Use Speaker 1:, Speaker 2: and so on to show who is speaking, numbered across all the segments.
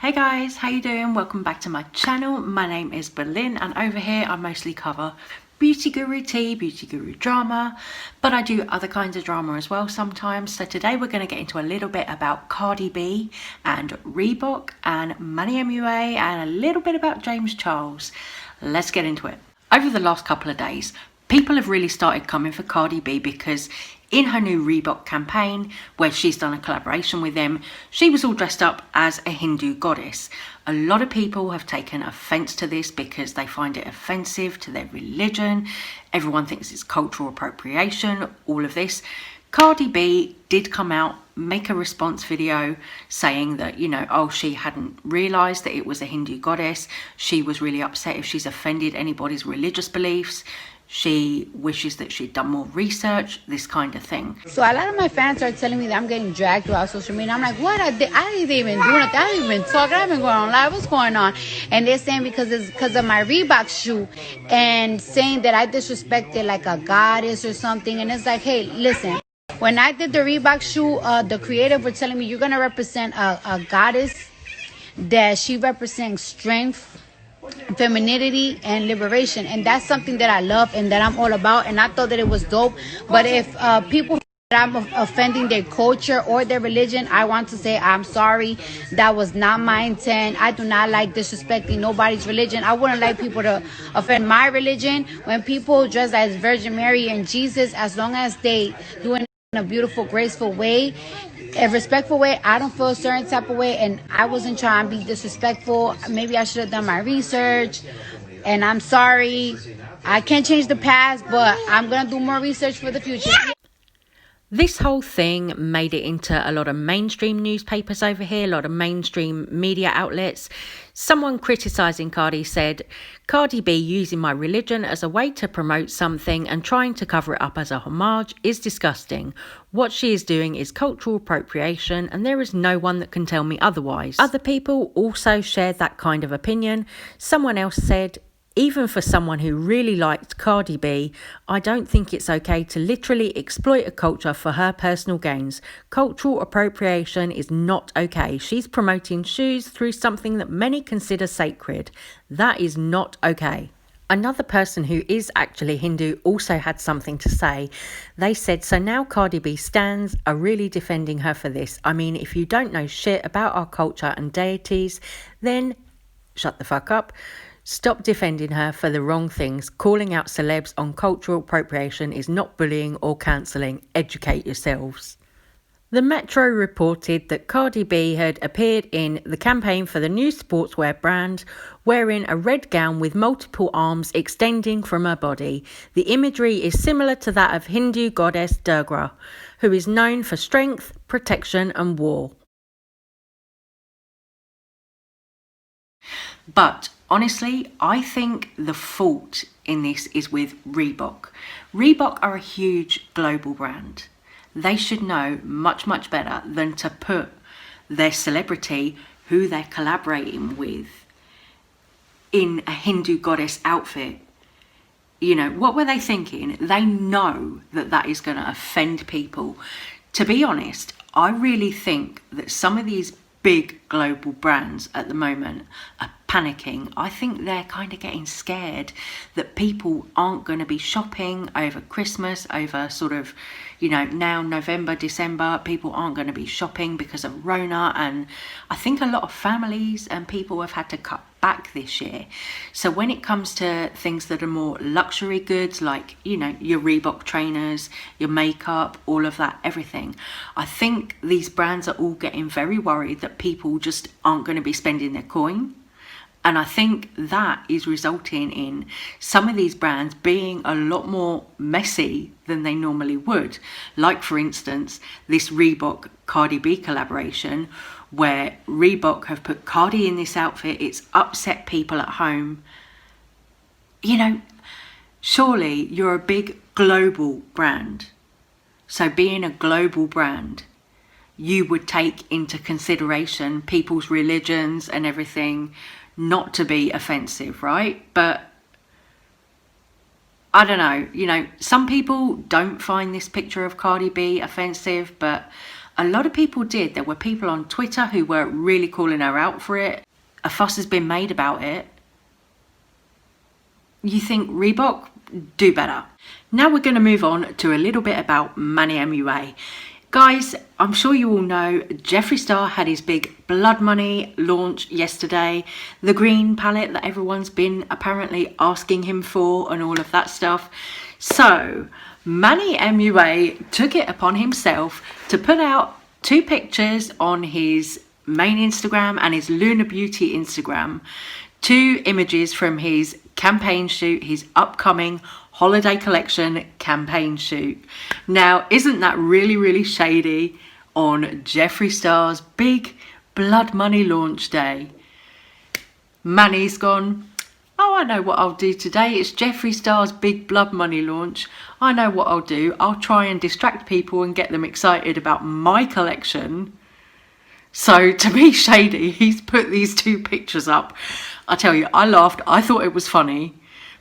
Speaker 1: Hey guys, how you doing? Welcome back to my channel. My name is Berlin and over here I mostly cover beauty guru tea, beauty guru drama, but I do other kinds of drama as well sometimes. So today we're going to get into a little bit about Cardi B and Reebok and Manny Mua and a little bit about James Charles. Let's get into it. Over the last couple of days, people have really started coming for Cardi B because in her new Reebok campaign, where she's done a collaboration with them, she was all dressed up as a Hindu goddess. A lot of people have taken offence to this because they find it offensive to their religion. Everyone thinks it's cultural appropriation, all of this. Cardi B did come out, make a response video saying that, she hadn't realised that it was a Hindu goddess. She was really upset if she's offended anybody's religious beliefs. She wishes that she'd done more research, this kind of thing.
Speaker 2: So a lot of my fans are telling me that I'm getting dragged throughout social media. I'm like, what? I didn't even do nothing. I didn't even talk. I've been going on live. What's going on? And they're saying because it's because of my Reebok shoe and saying that I disrespected like a goddess or something. And it's like, hey, listen. When I did the Reebok shoe, the creative were telling me you're going to represent a goddess, that she represents strength, femininity and liberation, and that's something that I love and that I'm all about, and I thought that it was dope. But if people that I'm offending their culture or their religion, I want to say I'm sorry. That was not my intent. I do not like disrespecting nobody's religion. I wouldn't like people to offend my religion. When people dress as Virgin Mary and Jesus, as long as they do it in a beautiful, graceful way, a respectful way, I don't feel a certain type of way, and I wasn't trying to be disrespectful. Maybe I should have done my research, and I'm sorry. I can't change the past, but I'm gonna do more research for the future.
Speaker 1: This whole thing made it into a lot of mainstream newspapers over here, a lot of mainstream media outlets. Someone criticising Cardi said, Cardi B using my religion as a way to promote something and trying to cover it up as a homage is disgusting. What she is doing is cultural appropriation and there is no one that can tell me otherwise. Other people also shared that kind of opinion. Someone else said, even for someone who really liked Cardi B, I don't think it's okay to literally exploit a culture for her personal gains. Cultural appropriation is not okay. She's promoting shoes through something that many consider sacred. That is not okay. Another person who is actually Hindu also had something to say. They said, so now Cardi B stans are really defending her for this. I mean, if you don't know shit about our culture and deities, then shut the fuck up. Stop defending her for the wrong things. Calling out celebs on cultural appropriation is not bullying or cancelling. Educate yourselves. The Metro reported that Cardi B had appeared in the campaign for the new sportswear brand wearing a red gown with multiple arms extending from her body. The imagery is similar to that of Hindu goddess Durga, who is known for strength, protection and war. But honestly, I think the fault in this is with Reebok. Reebok are a huge global brand. They should know much, much better than to put their celebrity, who they're collaborating with, in a Hindu goddess outfit. What were they thinking? They know that that is going to offend people. To be honest, I really think that some of these big global brands at the moment are panicking. I think they're kind of getting scared that people aren't going to be shopping over Christmas, over sort of, now November, December, people aren't going to be shopping because of Rona. And I think a lot of families and people have had to cut back this year. So when it comes to things that are more luxury goods, like, your Reebok trainers, your makeup, all of that, everything, I think these brands are all getting very worried that people just aren't going to be spending their coin. And I think that is resulting in some of these brands being a lot more messy than they normally would. Like, for instance, this Reebok Cardi B collaboration, where Reebok have put Cardi in this outfit. It's upset people at home. Surely you're a big global brand. So being a global brand, you would take into consideration people's religions and everything, not to be offensive, right? But I don't know, some people don't find this picture of Cardi B offensive, but A lot of people did. There were people on Twitter who were really calling her out for it. A fuss has been made about it. You think Reebok, do better. Now we're going to move on to a little bit about Manny Mua. Guys, I'm sure you all know Jeffree Star had his big Blood Money launch yesterday. The green palette that everyone's been apparently asking him for and all of that stuff. So Manny Mua took it upon himself to put out 2 pictures on his main Instagram and his Luna Beauty Instagram. 2 images from his campaign shoot, his upcoming holiday collection campaign shoot. Now, isn't that really, really shady on Jeffree Star's big Blood Money launch day? Manny's gone, oh, I know what I'll do today. It's Jeffree Star's big Blood Money launch. I know what I'll do. I'll try and distract people and get them excited about my collection. So to be shady, he's put these 2 pictures up. I tell you, I laughed. I thought it was funny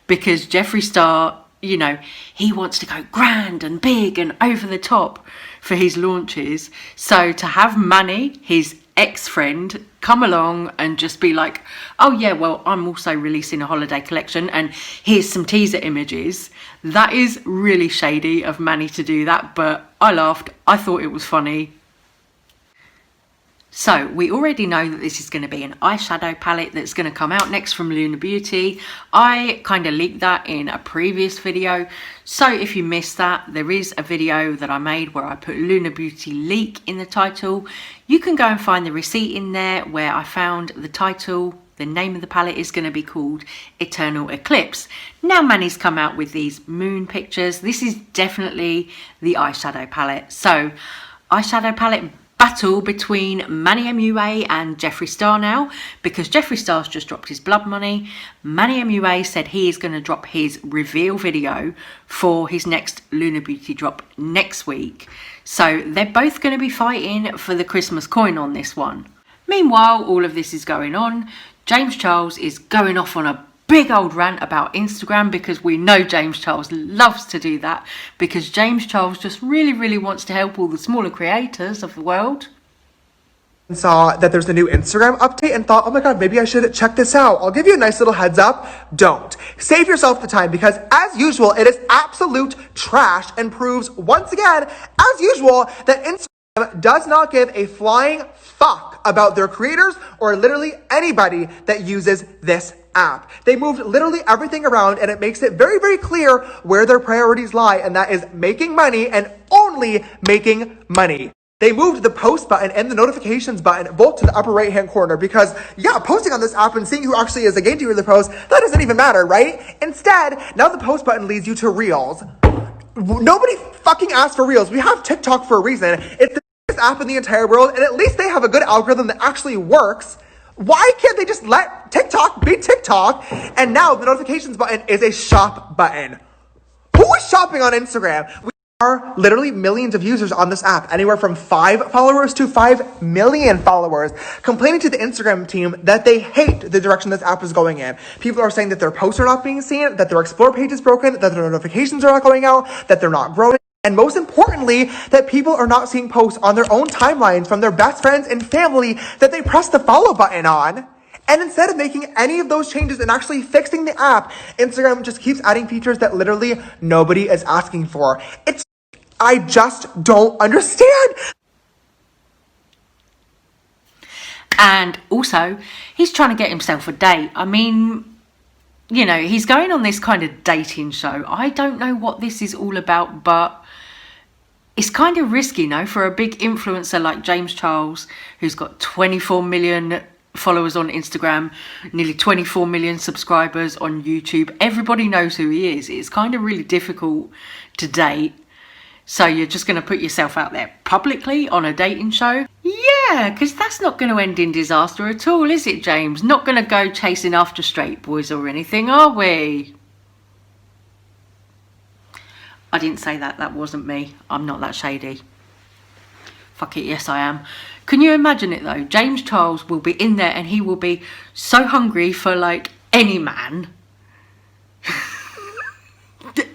Speaker 1: because Jeffree Star, you know, he wants to go grand and big and over the top for his launches. So to have Manny, his ex-friend, come along and just be like, oh yeah, well, I'm also releasing a holiday collection and here's some teaser images. That is really shady of Manny to do that, but I laughed. I thought it was funny. So we already know that this is going to be an eyeshadow palette that's going to come out next from Luna Beauty. I kind of leaked that in a previous video. So if you missed that, there is a video that I made where I put Luna Beauty leak in the title. You can go and find the receipt in there where I found the title. The name of the palette is going to be called Eternal Eclipse. Now Manny's come out with these moon pictures. This is definitely the eyeshadow palette. So eyeshadow palette battle between Manny Mua and Jeffree Star now, because Jeffree Star's just dropped his Blood Money. Manny Mua said he is going to drop his reveal video for his next Luna Beauty drop next week. So they're both going to be fighting for the Christmas coin on this one. Meanwhile, all of this is going on. James Charles is going off on a big old rant about Instagram, because we know James Charles loves to do that, because James Charles just really wants to help all the smaller creators of the world.
Speaker 3: Saw that there's a new Instagram update and thought, oh my god, maybe I should check this out. I'll give you a nice little heads up. Don't. Save yourself the time, because as usual, it is absolute trash and proves once again, as usual, that Instagram does not give a flying fuck about their creators or literally anybody that uses this app. They moved literally everything around, and it makes it very clear where their priorities lie, and that is making money and only making money. They moved the post button and the notifications button both to the upper right hand corner, because yeah, posting on this app and seeing who actually is engaging with the post, that doesn't even matter, right? Instead, now the post button leads you to Reels. Nobody fucking asked for Reels. We have TikTok for a reason. It's the biggest app in the entire world, and at least they have a good algorithm that actually works. Why can't they just let TikTok be TikTok? And now the notifications button is a shop button. Who is shopping on Instagram? We are literally millions of users on this app, anywhere from 5 followers to 5 million followers, complaining to the Instagram team that they hate the direction this app is going in. People are saying that their posts are not being seen, that their Explore page is broken, that their notifications are not going out, that they're not growing. And most importantly, that people are not seeing posts on their own timelines from their best friends and family that they press the follow button on. And instead of making any of those changes and actually fixing the app, Instagram just keeps adding features that literally nobody is asking for. I just don't understand.
Speaker 1: And also, he's trying to get himself a date. I mean, you know, he's going on this kind of dating show. I don't know what this is all about, but it's kind of risky, you know, for a big influencer like James Charles, who's got 24 million followers on Instagram, nearly 24 million subscribers on YouTube. Everybody knows who he is. It's kind of really difficult to date. So you're just going to put yourself out there publicly on a dating show? Yeah, because that's not going to end in disaster at all, is it, James? Not going to go chasing after straight boys or anything, are we? I didn't say that. That wasn't me. I'm not that shady. Fuck it, yes I am. Can you imagine it though? James Charles will be in there and he will be so hungry for like any man.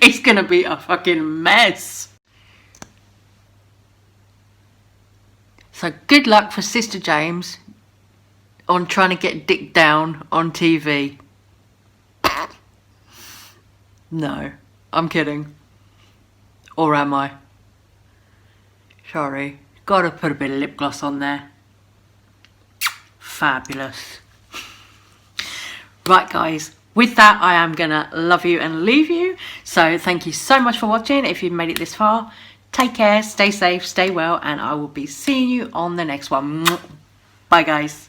Speaker 1: It's going to be a fucking mess. So good luck for Sister James on trying to get dick down on TV. No, I'm kidding. Or am I? Sorry, gotta put a bit of lip gloss on there. Fabulous. Right guys, with that I am gonna love you and leave you. So thank you so much for watching. If you've made it this far, take care, stay safe, stay well, and I will be seeing you on the next one. Bye guys.